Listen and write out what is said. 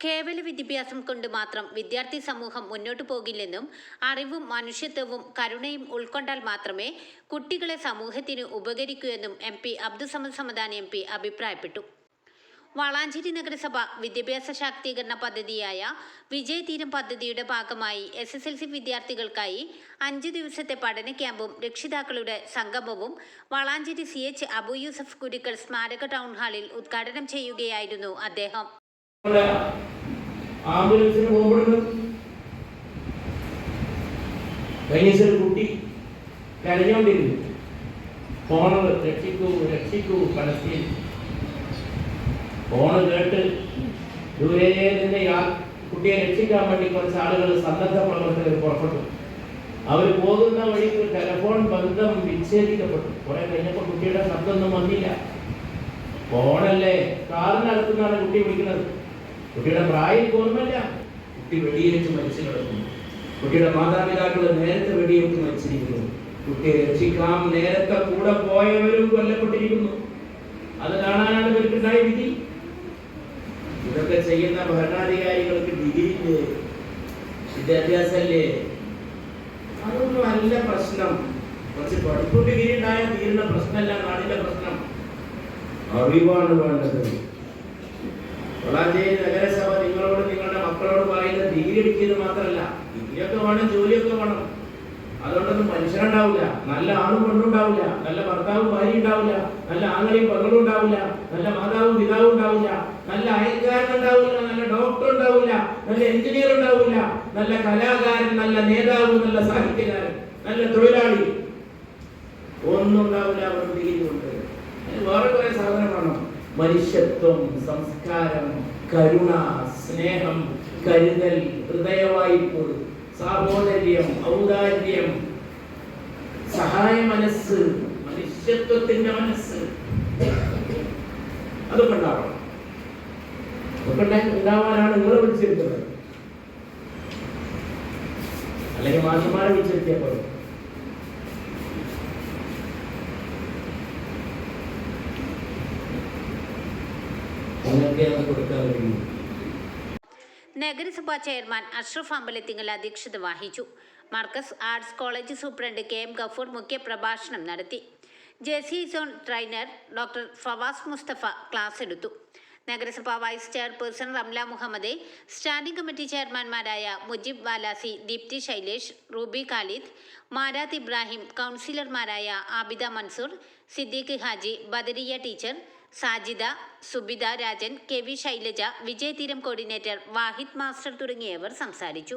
കേവല വിദ്യാഭ്യാസം കൊണ്ട് മാത്രം വിദ്യാർത്ഥി സമൂഹം മുന്നോട്ടു പോകില്ലെന്നും അറിവും മനുഷ്യത്വവും കരുണയും ഉൾക്കൊണ്ടാൽ മാത്രമേ കുട്ടികളെ സമൂഹത്തിന് ഉപകരിക്കൂ എന്നും MP അബ്ദുസമദ് സമദാനി MP അഭിപ്രായപ്പെട്ടു. വളാഞ്ചേരി നഗരസഭ വിദ്യാഭ്യാസ ശാക്തീകരണ പദ്ധതിയായ വിജയതീരം പദ്ധതിയുടെ ഭാഗമായി SSLC വിദ്യാർത്ഥികൾക്കായി 5 ദിവസത്തെ പഠന ക്യാമ്പും രക്ഷിതാക്കളുടെ സംഗമവും വളാഞ്ചേരി CH അബു യൂസഫ് കുരിക്കൽ സ്മാരക ടൗൺ ഹാളിൽ ഉദ്ഘാടനം ചെയ്യുകയായിരുന്നു അദ്ദേഹം. ആംബുലൻസിന് പോകുമ്പോഴൊരു കുട്ടി കരഞ്ഞോണ്ടിരുന്നു, ഫോണ് രക്ഷിക്കൂ രക്ഷിക്കൂ പലസ്തീൻ. ഫോണ് കേട്ട് ദൂരെ നിന്ന് കുട്ടിയെ രക്ഷിക്കാൻ വേണ്ടി കുറച്ച് ആളുകൾ സന്നദ്ധ പ്രവർത്തകർ പുറപ്പെട്ടു. അവർ പോകുന്ന വഴിക്ക് ടെലഫോൺ ബന്ധം വിച്ഛേദിക്കപ്പെട്ടു. കുറെ കഴിഞ്ഞപ്പോൾ കുട്ടിയുടെ ശബ്ദമൊന്നും വന്നില്ല. ഫോണല്ലേ, കാറിനകത്തുനിന്നാണ് കുട്ടി വിളിക്കുന്നത്. കുട്ടിയുടെ പ്രായം ഓർമ്മയില്ല. കുട്ടി വെടിയേറ്റ് മരിച്ചു കിടക്കുന്നു. കുട്ടിയുടെ മാതാപിതാക്കൾ നേരത്തെ വെടിയേറ്റ് മരിച്ചിരിക്കുന്നു. കുട്ടിയെ രക്ഷിക്കാം നേരത്തെ കൂടെ പോയവരും കൊല്ലപ്പെട്ടിരിക്കുന്നു. അത് കാണാനാണ് ഇവർക്കുണ്ടായ വിധി. ഇതൊക്കെ ചെയ്യുന്ന ഭരണാധികാരികൾക്ക് ഡിഗ്രിയില്ലേ, വിദ്യാഭ്യാസമല്ലേ? അതൊന്നും അല്ല പ്രശ്നം. കുറച്ച് പഠിപ്പ് ഡിഗ്രി ഉണ്ടായാൽ തീരുന്ന പ്രശ്നമല്ല നാടിന്റെ പ്രശ്നം. അറിവാണ് വേണ്ടത്. വളാഞ്ചേരി നഗരസഭ നിങ്ങളോട് നിങ്ങളുടെ മക്കളോട് പറയുന്ന ഡിഗ്രി എടുക്കുന്നത് മാത്രമല്ല, ഡിഗ്രിയൊക്കെ വേണം, ജോലിയൊക്കെ വേണം. അതുകൊണ്ടൊന്നും മനുഷ്യരുണ്ടാവില്ല, നല്ല ആണും പെണ്ണുണ്ടാവില്ല, നല്ല ഭർത്താവും ഭാര്യ ഉണ്ടാവില്ല, നല്ല ആങ്ങളെയും പെങ്ങളും ഉണ്ടാവില്ല, നല്ല മാതാവും പിതാവും ഉണ്ടാവില്ല, നല്ല അയൽക്കാരൻ ഉണ്ടാവില്ല, നല്ല ഡോക്ടർ ഉണ്ടാവില്ല, നല്ല എഞ്ചിനീയർ ഉണ്ടാവില്ല, നല്ല കലാകാരൻ, നല്ല നേതാവ്, നല്ല സാഹിത്യകാരൻ, നല്ല തൊഴിലാളി ഒന്നും ഉണ്ടാവില്ല. അവർ ഡിഗ്രി കൊണ്ട് വേറെ കുറെ സാധനം വേണം. മനുഷ്യത്വം, സംസ്കാരം, കരുണ, സ്നേഹം, കരുതൽ, ഹൃദയവായ്പ്, സാഹോദര്യം, ഔദാര്യം, സഹായ മനസ്സ്, മനുഷ്യത്വത്തിന്റെ മനസ്സ്, അതൊക്കെ ഉണ്ടാവണം. അതൊക്കെ ഉണ്ടാവാനാണ് നിങ്ങളെ വിളിച്ചിരുന്നത്. അല്ലെങ്കിൽ മാഷന്മാരെ വിളിച്ചിരുത്തിയ പോലെ. നഗരസഭാ ചെയർമാൻ അഷ്റഫ് അമ്പലത്തിങ്ങൽ അധ്യക്ഷത വഹിച്ചു. Markaz arts college superintendent KM Gafoor മുഖ്യപ്രഭാഷണം നടത്തി. JC zone trainer doctor Fawas Musthafa class എടുത്തു. നഗരസഭാ vice chairperson Ramla Muhammad, standing committee ചെയർമാൻമാരായ മുജിബ് വാലാസി, ദീപ്തി ശൈലേഷ്, റൂബി ഖാലിദ്, മാരാത്ത് ഇബ്രാഹിം, കൗൺസിലർമാരായ Abida Mansoor, Siddique Haji, Badariya teacher, Sajida, Subitha Rajan, KV Shailaja, Vijayatheeram coordinator Wahid master തുടങ്ങിയവർ സംസാരിച്ചു.